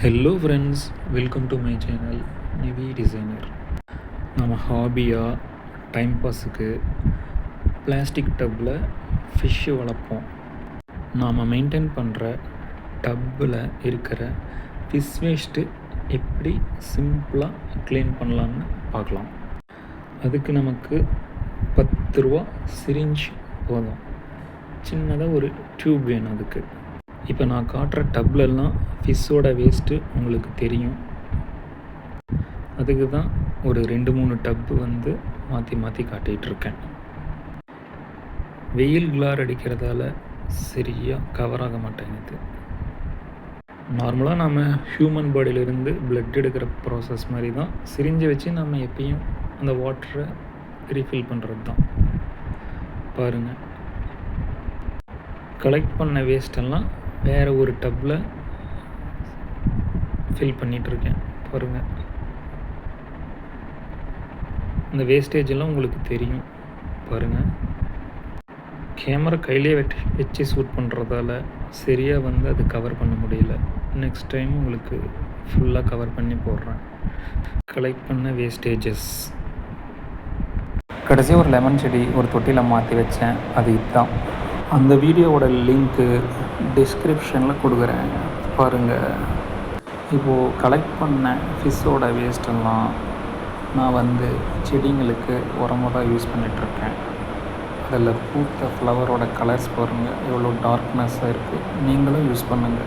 Hello friends, welcome to my channel Nivi designer. நம்ம ஹாபியாக time பாஸுக்கு plastic டப்பில் fish வளர்ப்போம். நாம் மெயின்டைன் பண்ணுற டப்பில் இருக்கிற ஃபிஷ் வேஸ்ட்டு எப்படி சிம்பிளாக க்ளீன் பண்ணலான்னு பார்க்கலாம். அதுக்கு நமக்கு 10 ரூபா சிரிஞ்ச் போதும். சின்னதாக ஒரு டியூப் வேணும் அதுக்கு. இப்போ நான் காட்டுற டப்லெல்லாம் ஃபிஷ்ஷோட வேஸ்ட்டு உங்களுக்கு தெரியும். அதுக்கு தான் ஒரு 2-3 டப்பு மாற்றி மாற்றி காட்டிகிட்ருக்கேன். வெயில் கிளார் அடிக்கிறதால சரியாக கவர் ஆக மாட்டேங்குது. நார்மலாக நம்ம ஹியூமன் பாடியிலேருந்து பிளட் எடுக்கிற ப்ராசஸ் மாதிரி தான் சிரிஞ்சை வச்சு நம்ம எப்பயும் அந்த வாட்டரை ரீஃபில் பண்ணுறது தான். பாருங்கள், கலெக்ட் பண்ண வேஸ்டெல்லாம் வேறு ஒரு டப்பில் ஃபில் பண்ணிகிட்ருக்கேன். பாருங்கள், இந்த வேஸ்டேஜெல்லாம் உங்களுக்கு தெரியும். பாருங்கள், கேமரா கையிலே வச்சு ஷூட் பண்ணுறதால சரியாக அது கவர் பண்ண முடியல. நெக்ஸ்ட் டைம் உங்களுக்கு ஃபுல்லாக கவர் பண்ணி போடுறேன். கலெக்ட் பண்ண வேஸ்டேஜஸ். கடைசி ஒரு லெமன் செடி ஒரு தொட்டியில் மாற்றி வச்சேன். அது இதுதான். அந்த வீடியோவோட லிங்க்கு டிஸ்கிரிப்ஷனில் கொடுக்குறேன், பாருங்கள். இப்போது கலெக்ட் பண்ண ஃபிஷ்ஷோட வேஸ்ட்டெல்லாம் நான் செடிங்களுக்கு உரமாக தான் யூஸ் பண்ணிகிட்ருக்கேன். அதில் பூத்த ஃப்ளவரோட கலர்ஸ் பாருங்கள், எவ்வளோ டார்க்னஸ்ஸாக இருக்குது. நீங்களும் யூஸ் பண்ணுங்கள்.